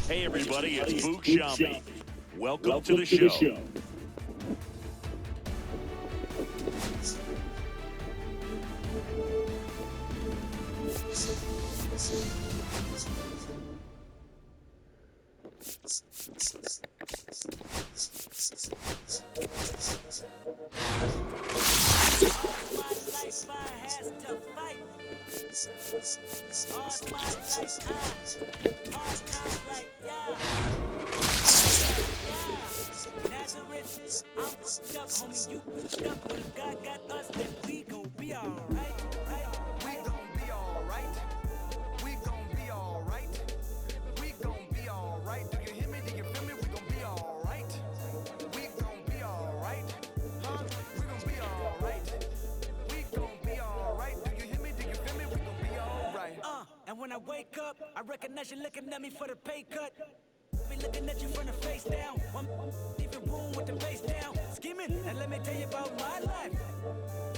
Hey everybody, it's Book Shambi. Welcome to the show. And when I wake up, I recognize you looking at me for the pay cut. Be looking at you from the face down. One even room with the face down. Scheming, and let me tell you about my life.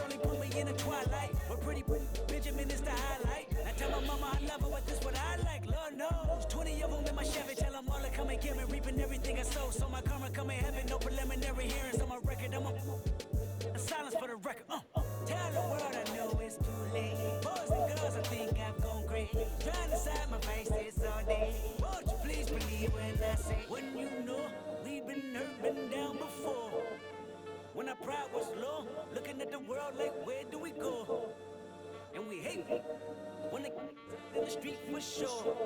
Only put me in the twilight, but pretty Benjamin is the highlight. I tell my mama I love her, but this what I like. Lord knows, 20 of them in my Chevy. Tell them all to come and get me, reaping everything I sow. So my karma come in heaven, no preliminary hearings on my record. I'm a silence for the record. Tell the world I know it's too late. Boys and girls, I think I've gone great. Trying to side my vices all day. Won't you please believe when I say, when you know we've been hurt, been down before. When our pride was low, looking at the world like, where do we go? And we hate it when they in the street for sure.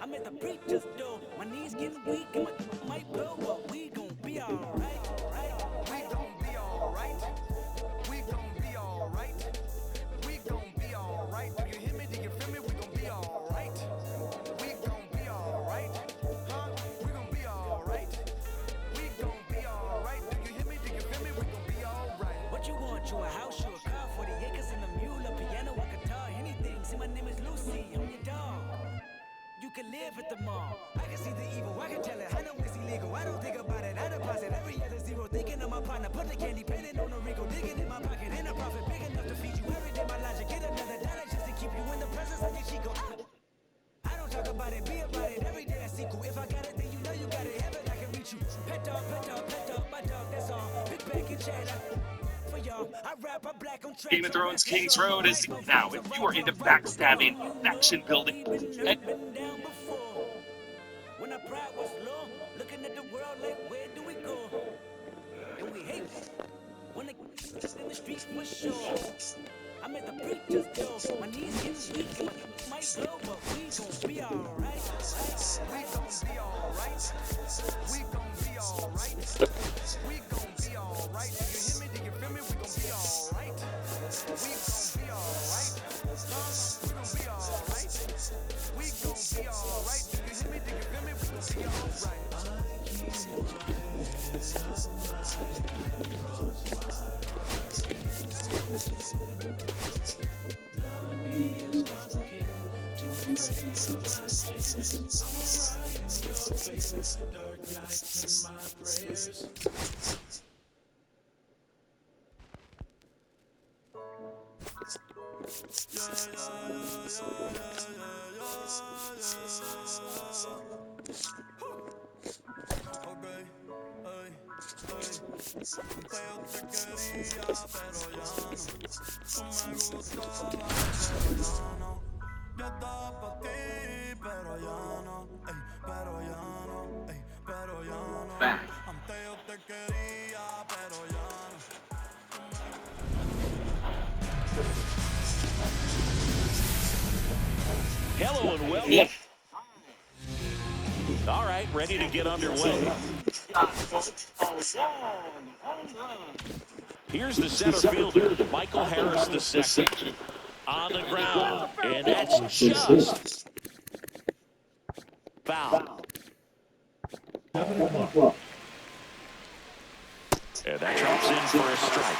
I'm at the preacher's door, my knees getting weak and my might blow, but we gon' be alright, right? We gon' be alright. We gon' be alright. We gon' be alright. Do you hear me? Do you feel me? We gon' be alright. We gon' be alright. Huh? We gon' be alright. We gon' be alright. Do you hear me? Do you feel me? We gon' be alright. What you want? You a house, you a car, 40 acres and a mule, a piano, a guitar, anything. See, my name is Lucy, I'm your dog. You can live at the mall. I can see the evil, I can tell it. I know it's illegal. I don't think about it. I deposit every other zero. Thinking of my partner, put the candy, painting on the Rico, digging in my pocket. And a profit big enough to feed you every day. My logic, get another dollar just to keep you in the presence of your Chico. I don't talk about it, be about it. Every day I sequel. If I got it, then you know you got it. Heaven, I can reach you. Pet dog, my dog, that's all. Big bag and cheddar. For y'all, I rap, I'm black on track. Game of Thrones King's Road is now. If you are into backstabbing, faction building, and when our pride was low, looking at the world like, where do we go? And we hate it when they in the streets for sure. I'm at the preacher's door, my knees getting weak and my might blow, but we gon' be alright. We gon' be alright. We gon' be alright. We gon' be alright. Do you hear me? Do you feel me? We gon' be alright. We gon' be alright. We gon' be alright. We gon' be alright. Do you hear me? Do you feel me? We gon' be alright. Hello and welcome. All right, ready to get underway. Here's the center fielder, Michael Harris II, on the ground, and that's just foul. And that drops in for a strike.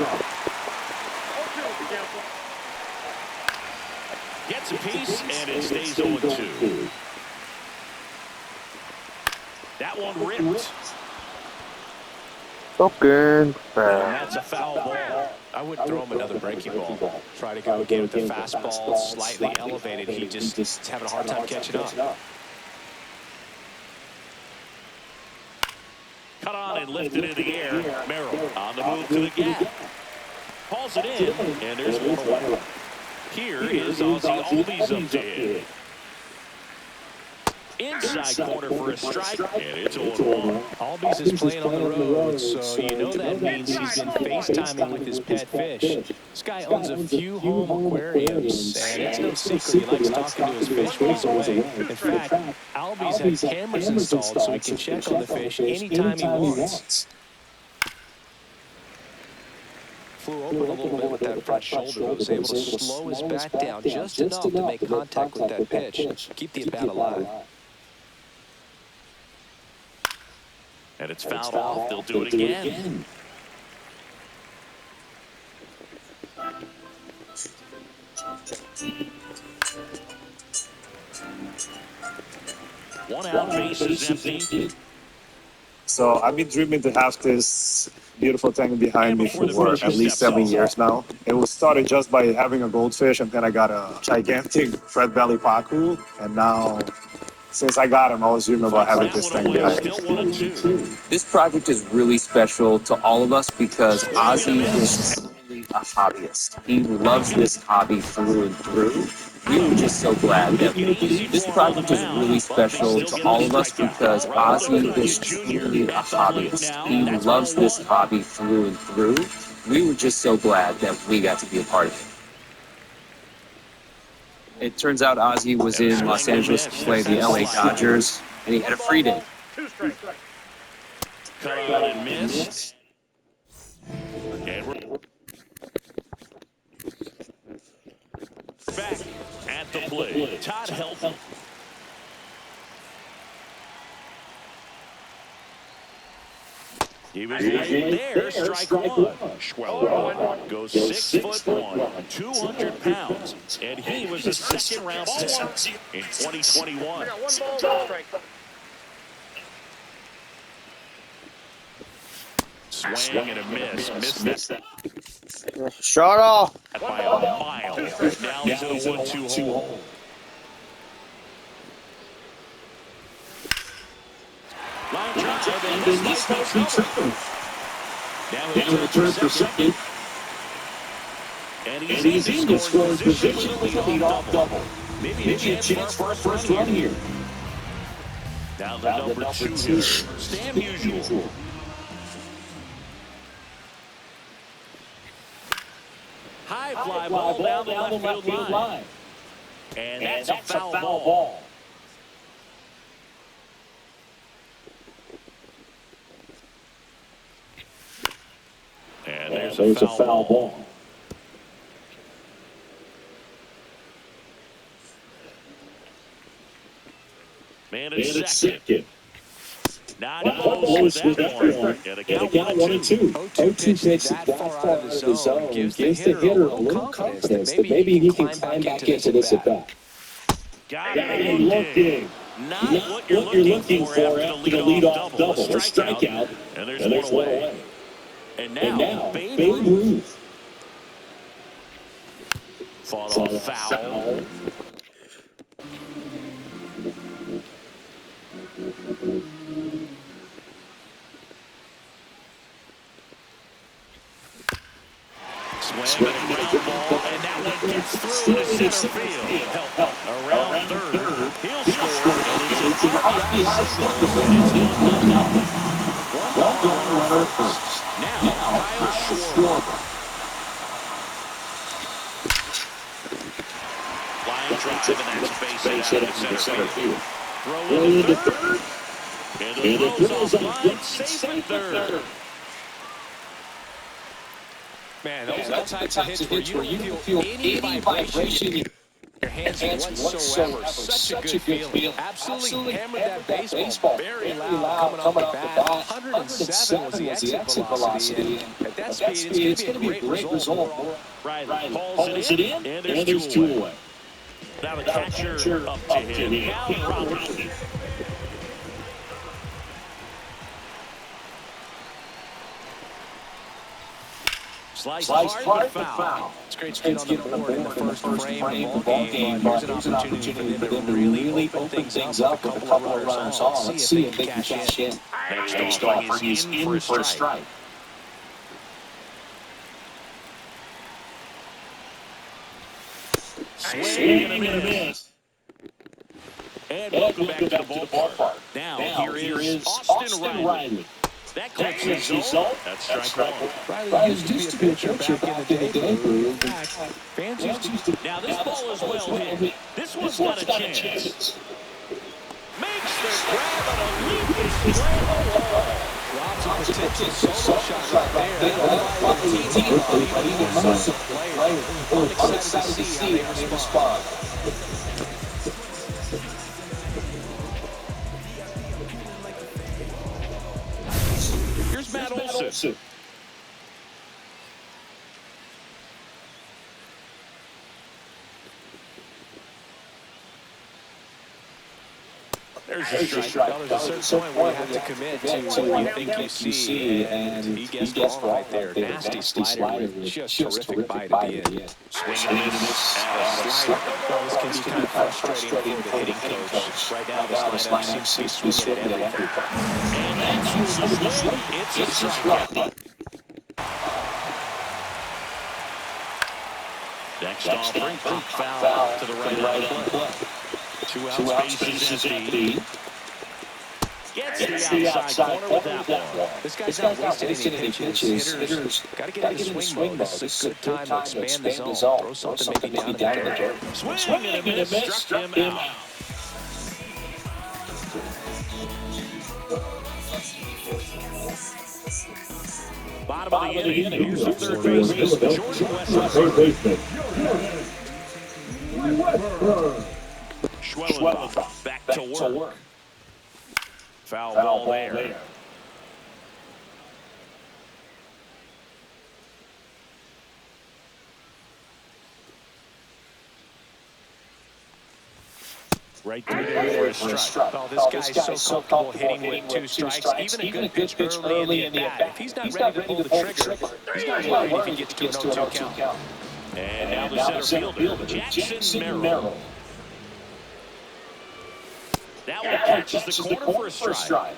Gets a piece, and it stays 0-2. That one ripped. Okay. And that's a foul ball. I wouldn't throw him another breaking ball. Try to go again with the fastball slightly elevated. He just having a hard time catching up. Cut on and lifted in the air. Merrill on the move to the gap. Calls it in, and there's one away. Here is Ozzie Albies up to hit. Inside corner for a strike, and it's 0-1. Albies is playing on the road, so you know that means he's been FaceTiming with his pet fish. This guy owns a few home aquariums, and it's no secret he likes talking to his fish when he's away. In fact, Albies has cameras installed so he can check on the fish anytime he wants. Flew open a little bit with that front shoulder, but was able to slow his bat down just enough to make contact with that pitch. Keep the at-bat alive. And it's fouled off. They'll do it again. One out, base is empty. So I've been dreaming to have this beautiful thing behind me for at least 7 years now. It was started just by having a goldfish, and then I got a gigantic red belly pacu, and now since I got him, I was dreaming about having this thing behind me. This project is really special to all of us because Ozzie is truly a hobbyist. He loves this hobby through and through. We were just so glad that this project is really special to all of us because Ozzie is truly a hobbyist. He loves this hobby through and through. We were just so glad that we got to be a part of it. It turns out Ozzie was in Los Angeles to play the LA Dodgers, and he had a free day. Cut on and missed. And we're back at the plate. Todd Helton. He was right there, strike one. Schweller goes 6'1", 200 pounds, and he was a second-round pick in 2021. Swing and a miss. Missed that. Shut off. By a mile. Now he's in a 1-2 hole. Line drive, and this might be trouble. Now he'll return for second. And he's in the scoring position with a leadoff double. Maybe a chance for a first run here. Down the number 2 hitter, Stan Musial. High fly ball down the left field line. And that's a foul ball. And there's a foul ball. Man at second. Not close with that one. And a count 1-2. 0-2 pitch that far out of the zone gives the hitter a little confidence that maybe he can climb back into this at-bat. Got it looking. Not what you're looking for after the leadoff double. A strikeout. And there's one away. And now Babe Ruth. Fought off foul. Swing and a ground ball, and that one gets through to center field. Around third. He'll score, and it's a RBI single, and it's 1-0. Runner first. Now, Kyle Schwarber. Line drive, and that's base hit out of center field. Throw into third. And the throw's off line, safe at third. Man, those are types of hits where you don't feel any vibration in your hands whatsoever. Such a good feeling. Absolutely hammered that baseball. Very loud coming off the bat. 107 was the exit velocity. At that speed, it's going to be a great result. Riley hauls it in, and there's two away. Now the catcher up to him. Now Robinson. Slice hard but foul. It's great to get on the board in the first frame of the ball game, but here's an opportunity for them to really open things up with a couple of runners on. Let's see if they can cash in. Next offering is in for a strike. Swing and a miss. And welcome back to the ballpark. Now, here is Austin Riley. That clips his zone. That's strike one. Riley used to be a pitcher back in the day. Fans used to. Now, this ball is well hit. This one's got a chance. Makes the grab and a leaping grab. Robs a potential solo shot right there. But even a immersive player. I'm excited to see how they respond. Here's Matt Olson. There's a strike. Well, there's a certain point where you have to commit to what you think you see, and he gets the ball right there. Nasty slider with just terrific bite at the end. Swing and a miss. Well, this can be kind of frustrating for the hitting coach. Right now, this lineup seems to be swinging at everything. And that's the swing. It's a strike. Next offering, foul to the right on play. Two out spaces empty. Gets the outside corner with that one. This guy's not wasting any pitches. Hitters got to get in the swing mode. This is a good time to expand the zone. Throw something maybe down the dirt. Swing and a miss. Struck him out. Bottom of the inning. Here's the third baseman, Jordan Westbrook. Schwellenbach back to work. Foul ball there. Right through there for a strike. Oh, this guy's so comfortable hitting with two strikes. Even a good pitch early in the at-bat. If he's not ready to pull the trigger, he's not worried if he gets to an 0-2 count. And now the center fielder, Jackson Merrill. That one catches the corner for a strike.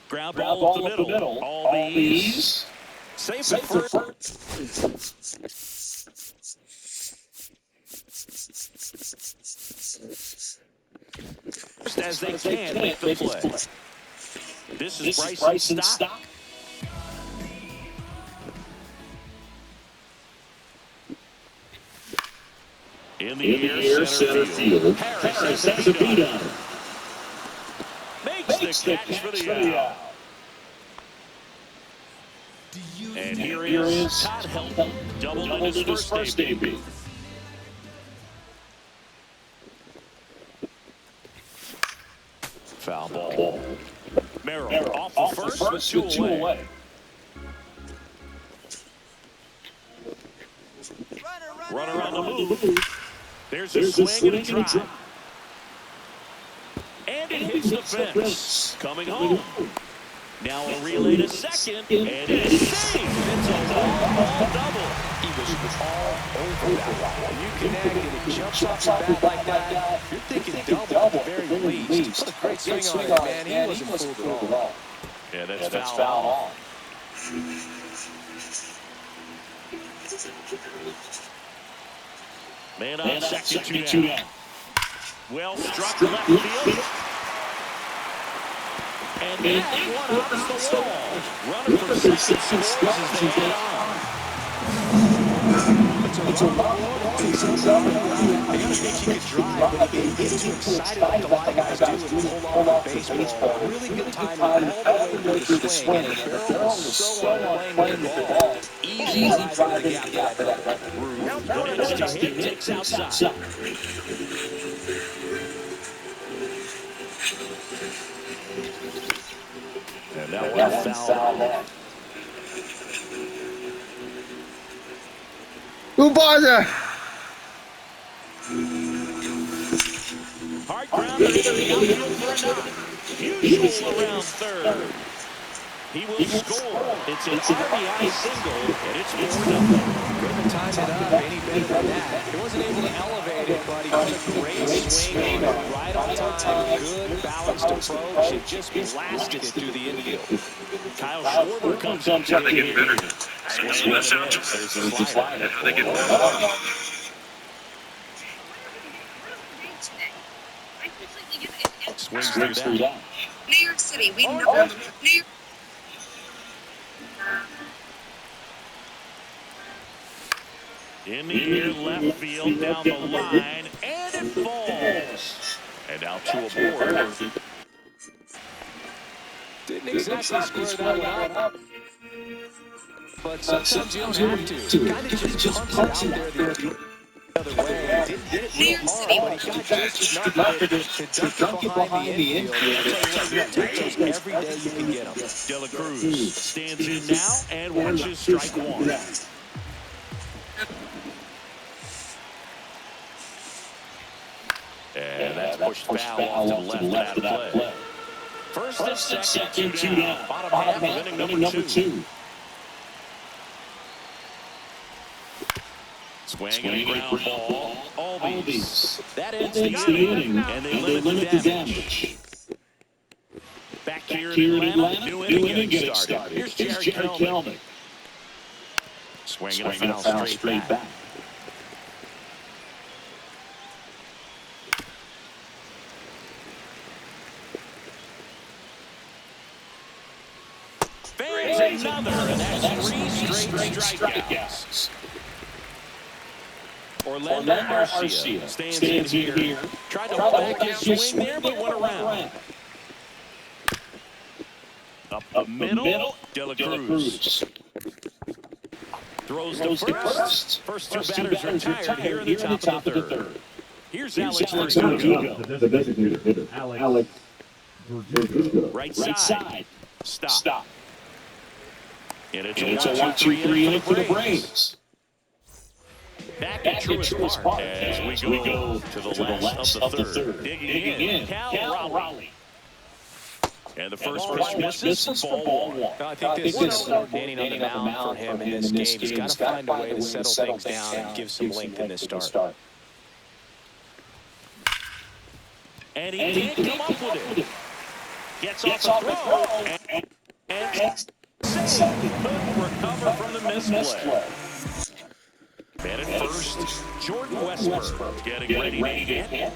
Ground ball up the middle. All these. Safe for first. As they can make the play. This is Bryson Stock. In the air, center field. Harris has a beat on it. Makes the catch for the out. And here is Todd Helton. Doubled in his first debut. Foul ball. Merrill off the first with two away. Runner on the move. There's a swing and a drive. And it hits the fence. Coming home. Now a relay to second. And it's safe. It's a long double. He was all over that one. You connect and it jumps off your bat like that. You're thinking double at the very least. What a great swing on it, man. He wasn't fooled at all. Yeah, that's foul on. Man on second, two down. Well struck left field. And that one hops the wall. Running for second scores as they head on. It's a long one. I gotta think he could drive, but he gets too excited like a lot of guys do and pull off the baseball. Really good timing all the way to the swing. And the barrel was so on playing with the ball. Easy drive in the gap for that run. Next to hit, takes outside. And that one foul off. Who buzzer? Hard ground into the outfield for a knock. usual around third. He will score. It's an RBI single, and it's 4-0. Couldn't have timed it up any better than that. He wasn't able to elevate it, but he put a great swing on it. Right on time, good balanced approach, and just blasted it through the infield. Kyle Schwarber comes up to the hit. Swing and a miss. There's the slider. Swings through that. New York City, we know New York. In the air, left field, down the line, and it falls. And out to a board. Didn't exactly square that one up. But sometimes you don't have to. Kind of just punts it out there the other way. Didn't hit it real hard, but he got just enough to dunk it behind the infield. You take those every day you can get them. De La Cruz stands in now and watches strike one. And that's pushed foul off to the left and out of play. First and second, two down. Bottom half of inning number two. Swing and ground ball. Albies. That ends the inning, and they limit the damage. Back here in Atlanta, new inning getting started. Here's Jerry Kelnick. Swinging a foul straight back. Fans another, and that's three straight strikeouts. Orlando Arcia stands in here. Tried to back his swing there, but went around. Up the middle, De La Cruz. Throws to first. First two batters retired here in the top of the third. Here's Alex Verdugo. The designated hitter, Alex Verdugo. Right side. Stop. And it's a 1-2-3 inning for the Braves. Back at Truist Park as we go to the last of the third. Digging in, Cal Raleigh. And the first pitch misses for ball one. I think this is an inning on the mound for him in this game. He's got to find a way to settle things down and give some length in this start. And he can't come up with it. Gets off the throw and couldn't recover from the misplay. Man at first, Jordan Westburg getting ready to hit.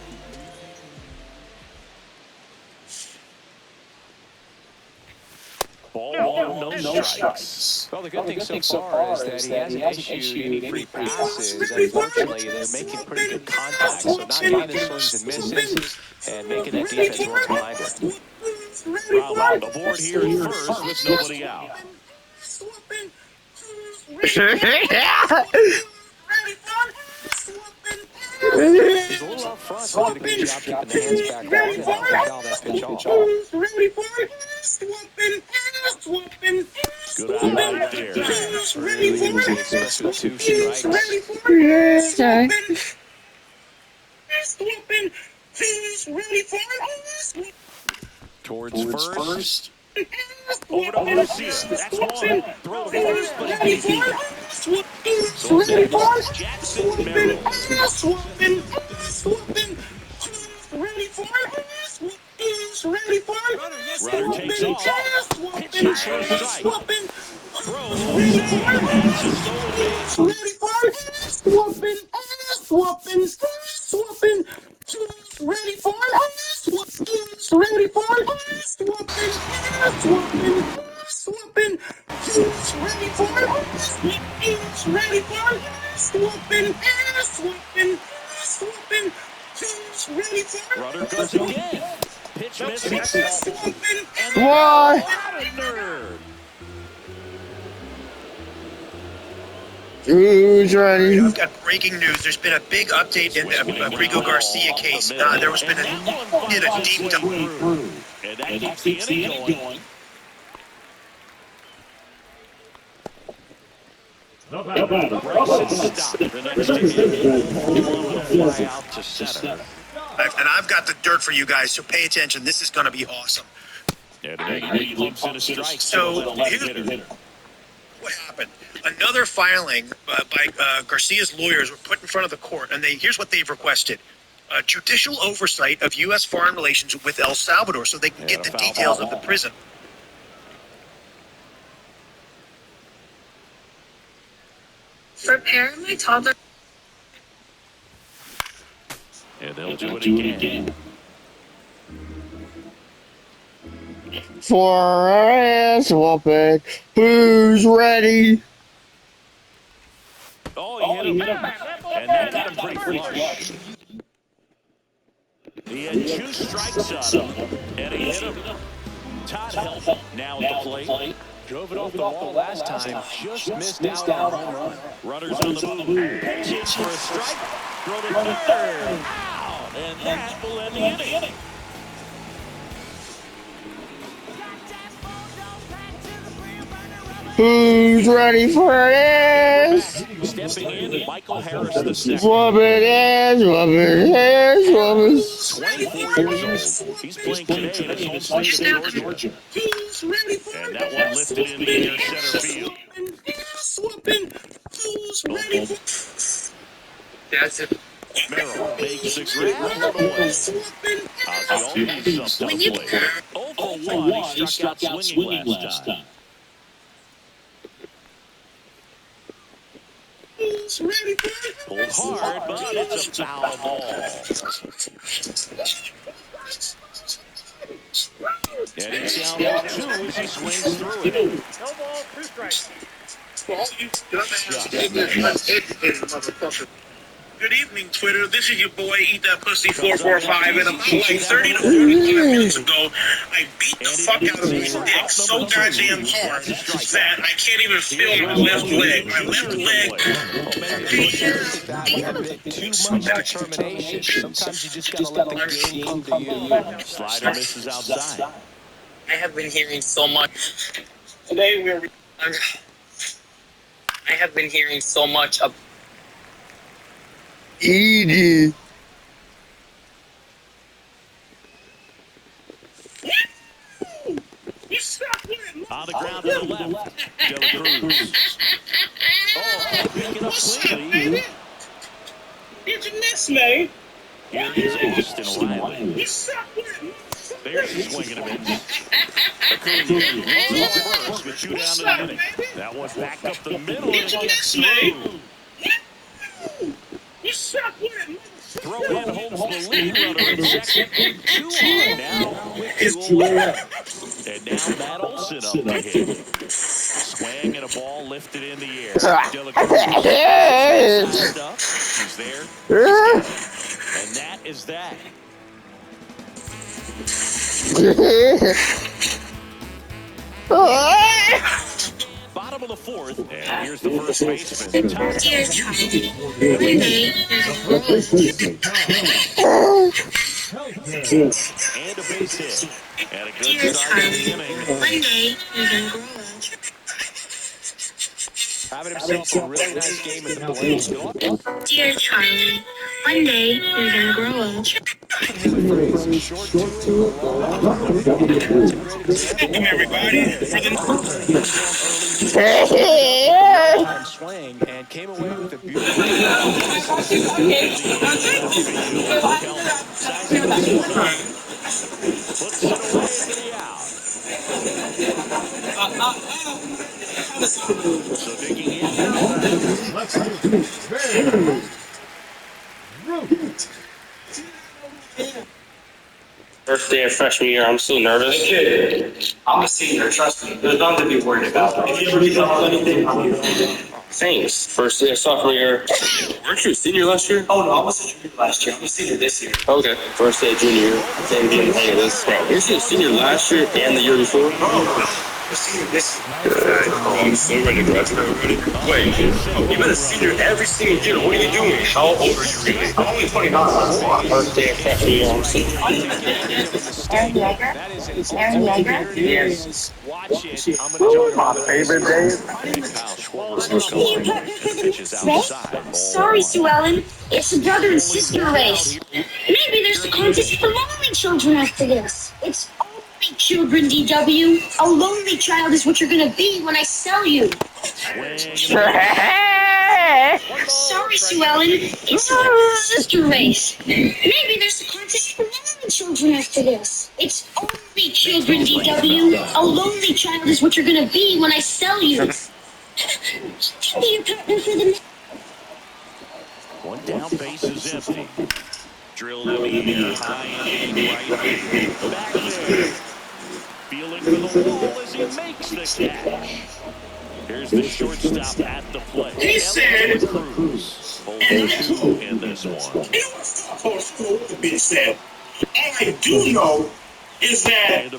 Ball one, no strikes. Well, the good thing so far is that he hasn't issued any free passes. Unfortunately, they're making pretty good contact, so not getting the swings and misses and making that defense work behind it. Raleigh aboard here at first with nobody out. He's a little up front, so did a good job keeping the hands back on and foul that pitch off. Good eye right there. Really easy, especially with 2 strikes. Towards first. Over to Arcia. That's one. Throw to first, but he's beat. So Jackson Merrill. Runner takes off. Pitches for a strike. Throws. That's a stolen base. Runner goes again. Pitch misses. Why? Who's ready? I've got breaking news. There's been a big update in the Rico Garcia case. There was been a deep dive. And that keeps the inning going. Bryson stopped the next inning. Fly out to center. And I've got the dirt for you guys, so pay attention. This is going to be awesome. And immediately pumps in a strike. So what happened? Another filing by Garcia's lawyers were put in front of the court, and here's what they've requested. Judicial oversight of U.S. foreign relations with El Salvador so they can get the details of the prison. Prepare my toddler. And they'll do it again. For ass whooping, who's ready? Oh, he hit him. And that got him pretty flush. He had 2 strikes on him, and he hit him. Todd Help now at the plate. Drove it off the wall last time. Just missed out on a home run. Runners on the move. Pitches for a strike. Throw to third. Ow! And that will end the inning. Who's ready for this? Stepping in, Michael Harris the second. Whoop it is, whoop it is, whoop it. 24 years old. He's playing today in his home state of Georgia. And that one lifted into the near center field. That's it. Merrill makes the grab one away. Ozzy always something to play. 0 for 1. He struck out swinging last time. Pulled hard, but it's a foul ball. And he's down 2 as he swings through it. No ball, 2 strikes. Well, you motherfucker. Good evening, Twitter. This is your boy, Eat That Pussy 445, and about like 30 to 45 minutes ago, I beat the fuck out of his dick so goddamn hard that I can't even feel my left leg. My left leg. Too much determination. Sometimes you just gotta let the game come to you. Slider misses outside. I have been hearing so much. Today I have been hearing so much of. Edie. On the ground to the left. De La Cruz. Oh, pick it up quickly. It's a miss, man. Here is Austin Riley. There's the swing and a miss. Acuna leads off first with 2 down in the inning. That one back up the middle and it gets through. Throw in Holmes the lead runner at second. 2 on now with 2 away. And now Matt Olson up to hit. Swing and a ball lifted in the air. De La Cruz sized up. He's there. And that is that. Bottom of the 4th, and here's the first baseman. Dear Charlie, one day And a base hit. And a good Dear start in the Charlie, inning. one day you're gonna grow up. Having himself a really nice game at the plate. Dear Charlie, one day you're gonna grow up. Short to Welcome, everybody, for the time swing and came away with a beautiful. Puts it away to the out. So digging in. First day of freshman year, I'm so nervous. Hey, kid, I'm a senior, trust me. There's nothing to be worried about. If you ever need help with anything, I'm here. Thanks. First day of sophomore year. Weren't you a senior last year? Oh, no, I was a junior last year. I'm a senior this year. Okay. First day of junior year. Same game. Hang of this. Weren't you a senior last year and the year before? I'm a senior this year. I'm so ready to graduate already. Wait, you've been a senior every single year. What are you doing? How old are you really? I'm only 29. First day of freshman year, I'm so Aaron Yeager? Aaron Yeager? Yes. Watch it. I'm going to My favorite day. Sorry, Sue Ellen. It's a brother and sister race. Maybe there's a contest for lonely children after this. It's Children, DW. A lonely child is what you're gonna be when I sell you. Sorry, Sue Ellen. It's a sister race. Maybe there's a contest for lonely children after this. It's only children, DW. A lonely child is what you're gonna be when I sell you. Be your partner for the. One down, base is empty. Drilled in the air, high and deep right field. Back there. Feeling for the wall as he makes the catch. Here's the shortstop at the plate. He said, Cruz holds two in this one. He said, all I do know is that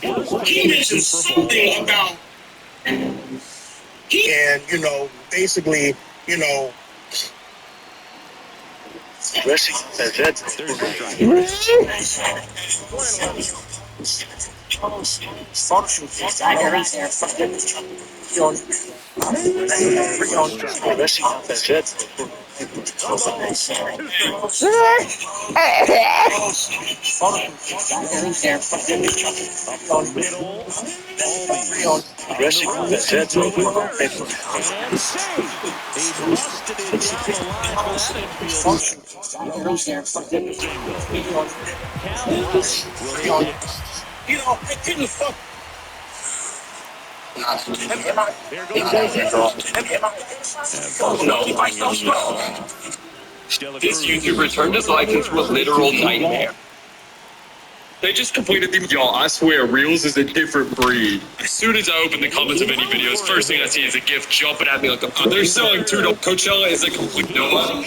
he mentioned something about, and, basically, There's a strike. I couldn't fuck. This YouTuber turned his life into a literal nightmare. They just completed the y'all, I swear, Reels is a different breed. As soon as I open the comments of any videos, first thing I see is a gift jumping at me like, they're selling $2. Coachella is a complete no-no.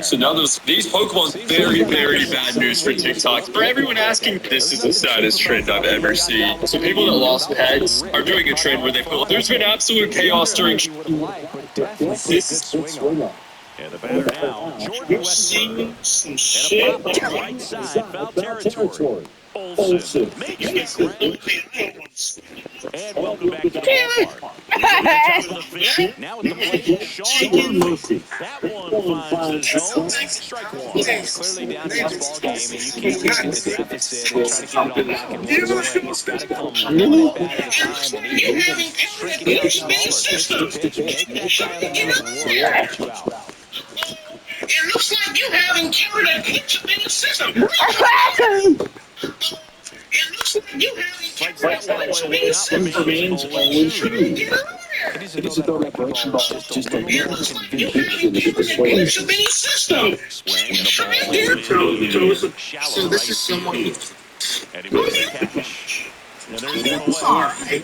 So now these Pokemon's very, very bad news for TikTok. For everyone asking, this is the saddest trend I've ever seen. So people that lost pets are doing a trend where they put, there's been absolute chaos during. And the batter now, Jordan Westburg. And a pop ball right side, foul territory. Olsen makes the grab. And welcome back to the ballpark. Now at the plate, Sean Murphy. That one finds the zone. Strike one. Clearly down in this ball game, and you can't get the deficit and try to get it all back in one swing. It's got to come one bat at a time, and even shrink it down smaller. Pitch to pitch, make that guy on the work, get you out. It looks like you have encountered a glitch in the system. It looks like you have encountered a glitch in the system. It is a direction ball, just a little more convincing. So this is someone. And he makes the catch. And there's one away.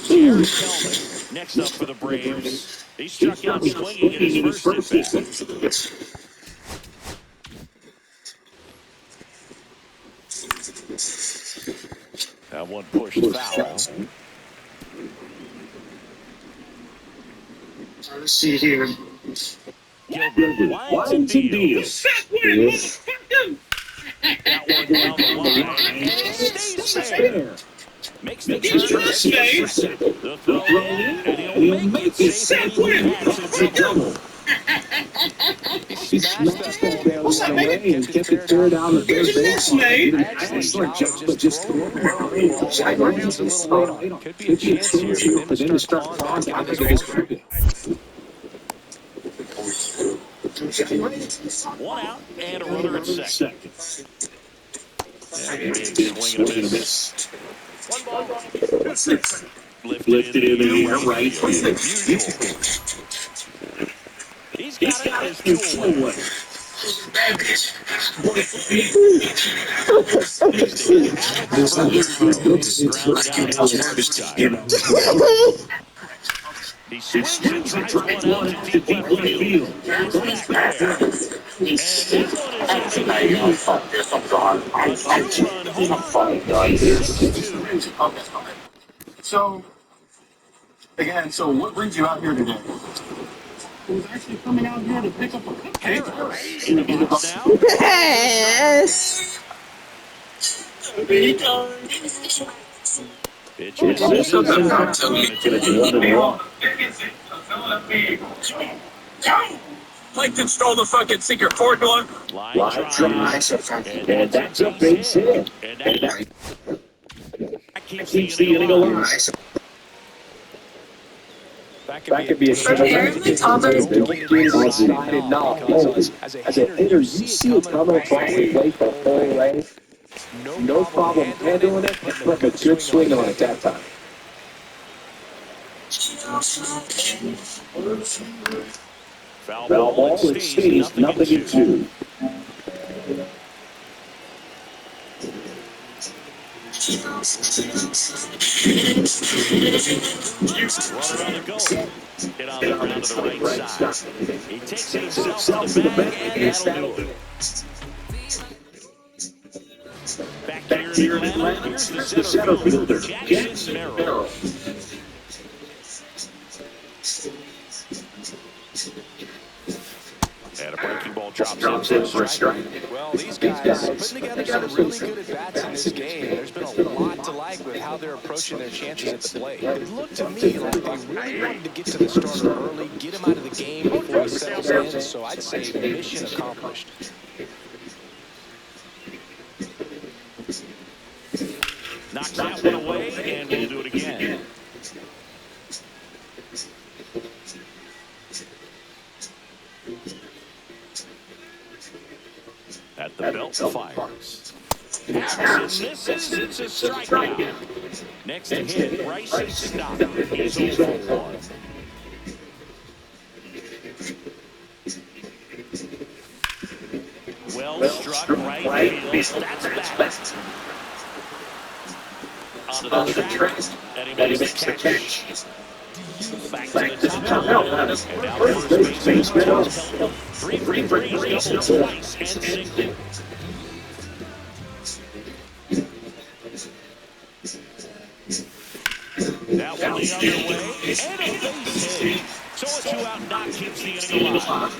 Aaron Kelman, next up for the Braves. He struck out swinging in his first at-bat. That one pushed foul. Let's see here. Gilbert winds and deals. That one down the line. And it stays there. Makes the turn. The throw in, and he'll make it safely. That's a double. He smashed that ball down the way and kept it fair down the third base. Excellent job, but just Could be a chance here for them to start clawing out of the base. One out and a runner at second. And big swing and a miss. One ball. Lifted in the air, right. He's got it his tool away. He swings and tries one out to deep left field. That's back there. And that one is So what brings you out here today? Who's actually coming out here to pick up a cupcake? in the box now. Yes. Pitch misses. Like to install the fucking secret port door. Line drive. And that's a base hit. And that keeps the inning alive. That could be a Apparently, toddlers don't get inside and knock because as a hitter, you see it coming across the plate the whole way. No problem handling it, putting a good swing on it that time. Foul Ball ball, ball, it stays nothing in two. Runner on the go. Hit on the ground to the right side. He takes it himself to the bag, and that'll do it. Back here in Atlanta, here's the center fielder, Jackson Merrill. And a breaking ball drops in for a strike. Well, these guys putting together some really good at-bats in this game. There's been a lot to like with how they're approaching their chances at the plate. It looked to me like they really wanted to get to the starter early, get him out of the game before he settles in. So I'd say mission accomplished. Knocks that one away, and we'll do it again. At the belt, fires. Harris misses. It's a strikeout. Next to hit, Bryson Stott. He's 0 for 1. Well struck right field. That's back. Onto the track, and he makes the catch. Back to the top of the order, and now first baseman Thomas Helton. 3 for 3, double twice, and single. That one the other way, and a base hit. So a 2-out knock keeps the inning alive.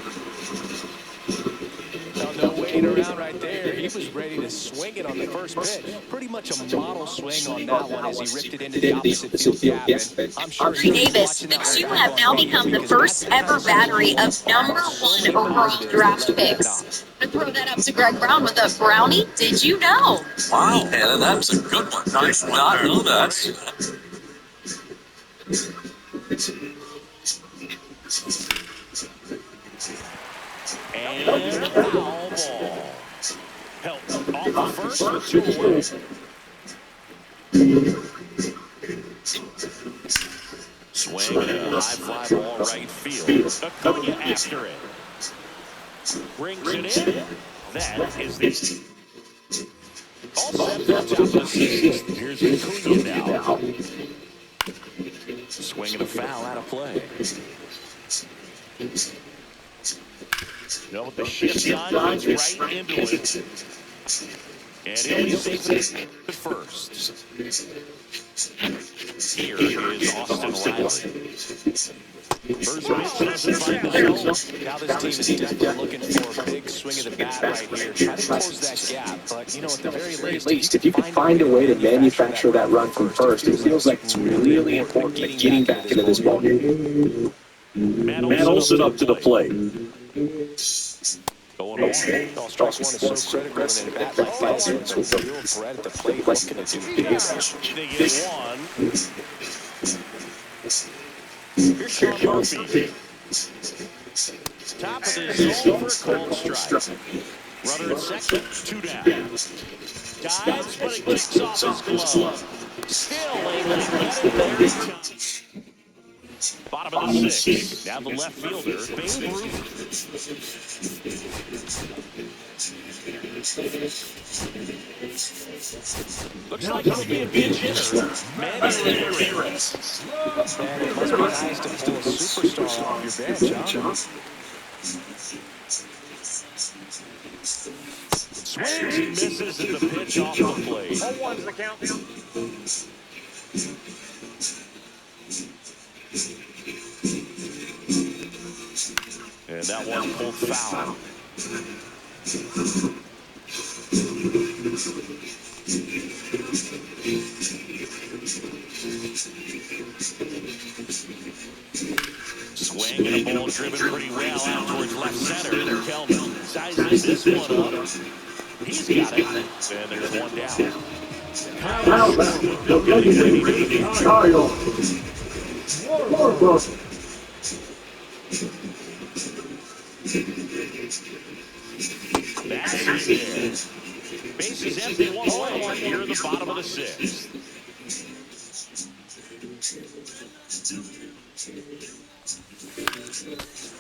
No waiting around right there. He was ready to swing it on the first pitch. Pretty much a model swing on that one as he ripped it into the opposite field gap. And I'm sure Davis, the two have now become the first ever battery of #1 overall draft picks. To throw that up to Greg Brown with a brownie, did you know? Wow, Hannah, that's a good one. Nice one. Not know that. And a foul ball. Helton off the first with 2 away. Swing and a high fly ball right field. Acuna after it. Brings it in. That is the all set for top of the 6th. Here's Acuna now. Swing and a foul out of play. No, the shift on goes right into it. And he'll be safe at first. Here is Austin Riley. First pitch doesn't find the show. Now this team is definitely looking for a big swing of the bat right here. Try to close that gap. But, you know, at the very least, if you can find a way to manufacture that run from first, it feels like it's really important to getting back into this ballgame. Matt Olson up to the plate. Going on. Strike one is so critical in a bat like that. So it's a real threat at the plate. Looking to do damage. They get one. Here's Sean Murphy. Top of the zone for a cold strike. Runner at second, 2 down. Dives, but it kicks off his glove. Still able to get it there in time. Bottom of the 6th. Now the left fielder, Babe Ruth. Looks like it'll be a pinch hitter. Manny Ramirez. Man, it must be nice to pull a superstar off your bench, huh? Swings and misses in the pitch off the plate. 0-1's the count. And that one pulled foul. Swing and a ball driven pretty well out towards left center. Kelvin sizes this one up. He's got it. And there's one down. Powell getting Kyle. That's in there. Bases empty, one away here in the bottom of the sixth.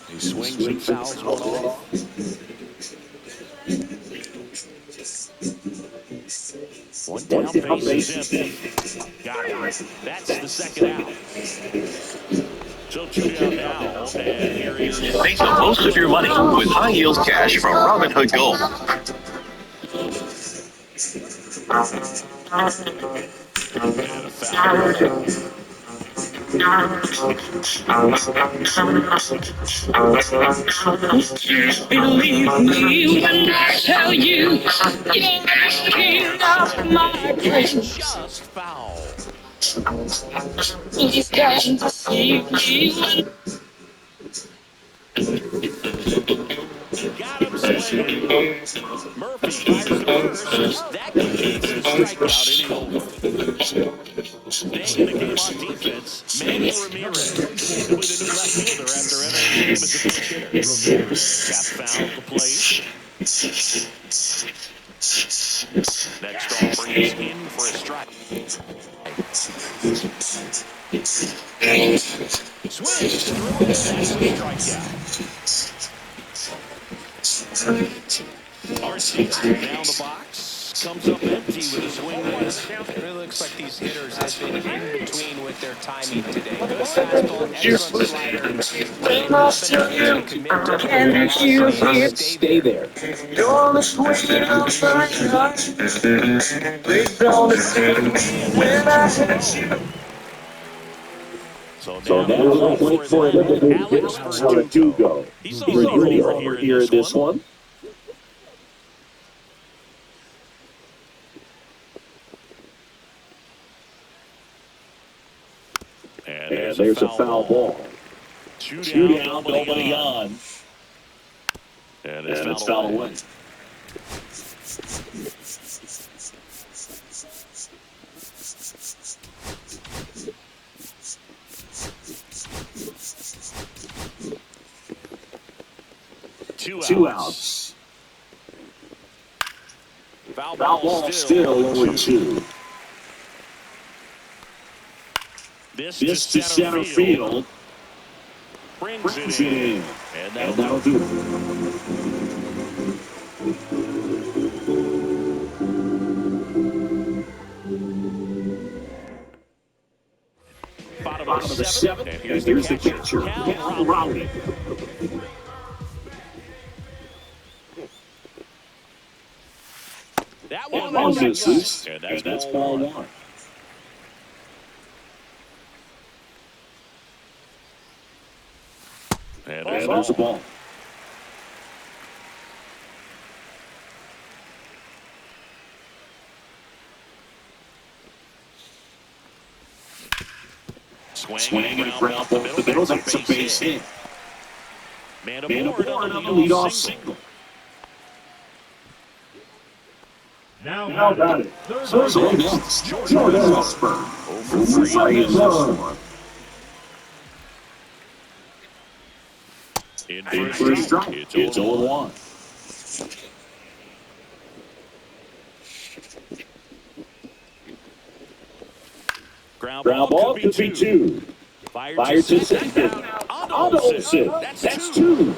He swings and fouls one off. One down, bases empty. Got it. That's the second out. So 2 down now, and here is... Make the most of your money with high-yield cash from Robinhood Gold. And a foul. Believe me when I tell you, you're the king of my dreams. Just foul. Please don't deceive me. Got him swinging. Murphy fires to first. That completes the strikeout inning over. Staying in the game on defense, Manny Ramirez will be the new left fielder after entering the game as a pinch hitter. Got fouled at the plate. Next offering is in for a strike. Swings through it. That's a strikeout. Arcia down the box, comes up empty with a swing there. It really looks like these hitters have been in between with their timing today. Good fastball, excellent slider. They've not been able to commit to the velocity. Stay there. You're the queen of my heart. Please don't deceive me when I hit you. So now wait for it to Alex Verdugo. He's over here in this one. And there's a foul ball. Two down, nobody on. And it's foul away. Two outs. Foul ball still 0-2. This to center field. Brings it in. And that'll do it. Bottom of the seventh. And here's the catcher, Cal Rowley. That one misses. And that's ball one. And there's the ball. Swing and ground ball up the middle. That's a base hit. Man aboard on the leadoff single. Now got it. Third base. Jordan Westburn. Over 3 in this one. In for a strike. It's 0-1. Ground ball could be two. Fired to second. On to Olsen. That's two.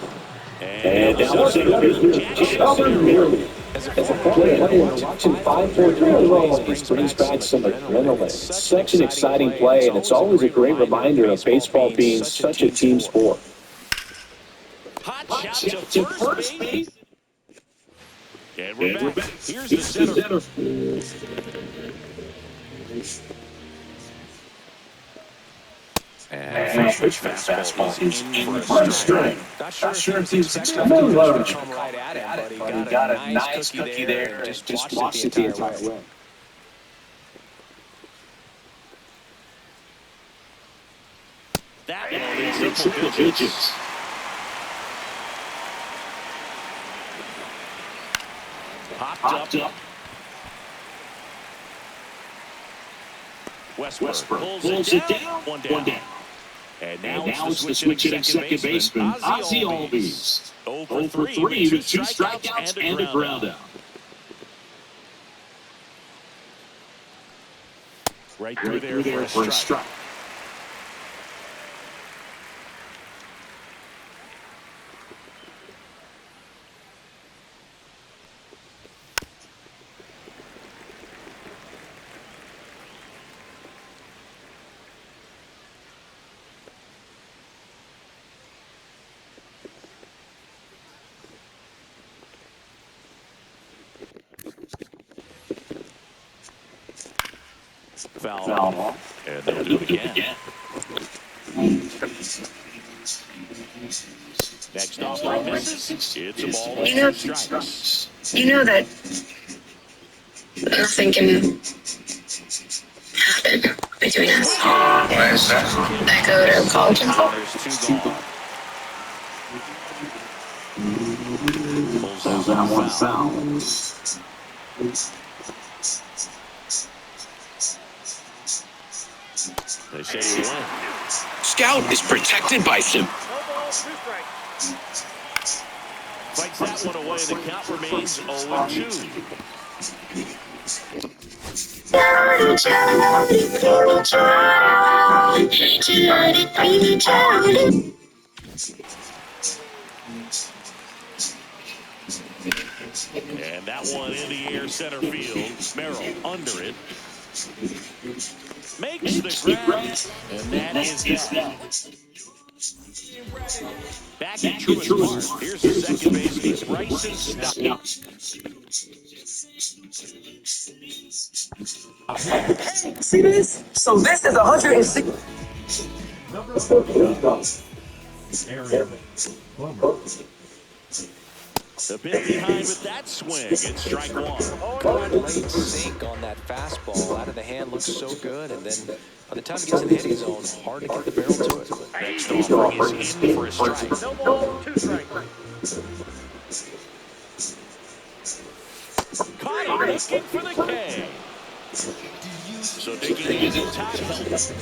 And down second. Merely. As a player, watching 5-4-3 plays brings back some adrenaline. It's such an exciting play, and it's always a great reminder of baseball being such a team sport. Hot shot to first base. And we're back. Here's the center. And switch fastball is in for a strike. Not sure if he's expecting to come right at him, but he got a nice cookie there and just watched it the entire way. That one is simple digits. Popped up. Westbrook pulls it down. One down. And now it's the switch hitting second baseman, Ozzie Albies. 0 for 3 with 2 strikeouts and a ground out. Right through there for a strike. Foul ball. And they'll do it again. Next off misses. It's a ball with 2 strikes. You know that nothing can happen between us. Why is that? I go to college and stuff. There's 2 gone. Pulls out 1 foul. They say you win. Scout is protected by Sim. Fights that one away. The count remains 0-2. And that one in the air, center field. Merrill under it. Makes the grab, and that is that. Back in Truist Park. Here's the second baseman, Bryson Stott. See this? So this is 106. The bit behind with that swing. It's strike 1. Late sink on that fastball. Out of the hand looks so good, and then by the time he gets in the hitting zone, hard to get the barrel to it. Next offering is in for a strike. No ball, 2 strikes. Caught him looking for the K. So digging in and Todd helps.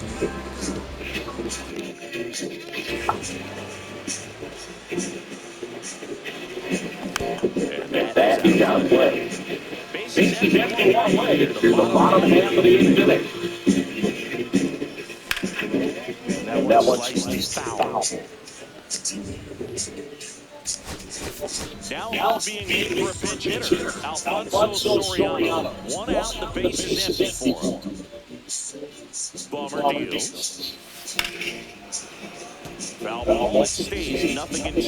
And that is out of play. Bases empty one way to the bottom half of the inning. And that one sliced foul. Now being hit for a pinch hitter, Alfonso Soriano. 1 out, the base is empty for him. Bomber deals. Foul ball, it stays, nothing in 2.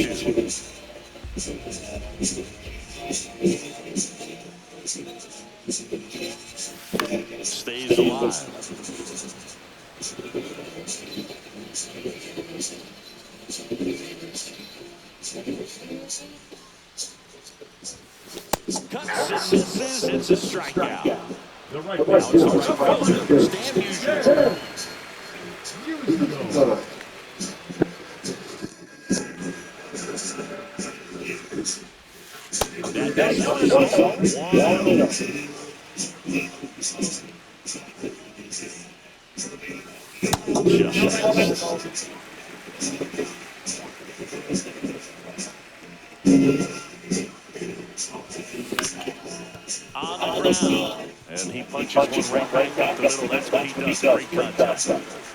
Stays alive. Cuts and misses, it's a strikeout. The right fielder, Stan Musial. On the ground, and he punches one right back up the middle. That's what he does. Great contact.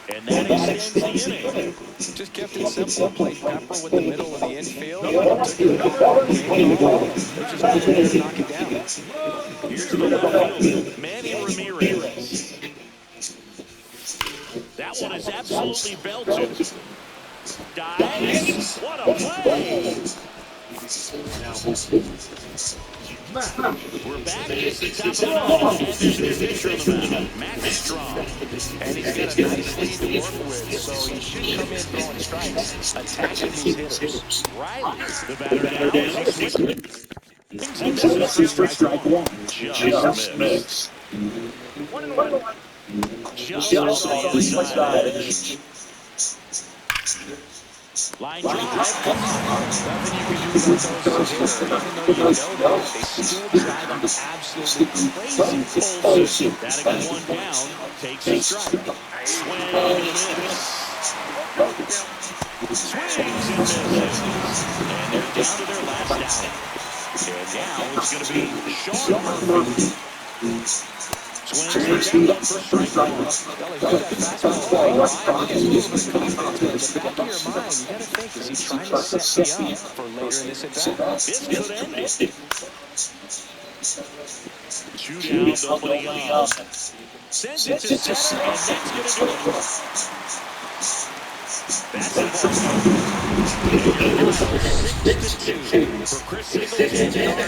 And that extends the inning. Just kept it simple. Played Pepper with the middle of the infield. Took it over. Just got there to knock it down. Here's the left field, Manny Ramirez. That one is absolutely belted. Dives. What a play! We're back. It's the top of the ninth, and there's a new pitcher on the mound, Matt Strong. And he's got a nice lead to work with, so he should come in throwing strikes, attacking these hitters. Riley, the batter now, is he swings for strike 1. Just missed. 1-1. Just on the inside edge. Line drive. Nothing you can do about those as a hitter. Even though you know they still drive an absolutely crazy Olsen. Batting one down, takes a strike. Swing and a miss. Swings and misses. And they're down to their last outing. And now it's going to be Sean Murphy. Swings the changeup for strike one. Well, he threw that fastball right by him. He gets a little bit of confidence, but in the back of your mind, you got to think, is he trying to set me up for later in this at-bat? This could end it. 2 down, nobody on. Sends it to center, and that's going to do it. That's a ball game. And your final 6-2 for Chris Singleton and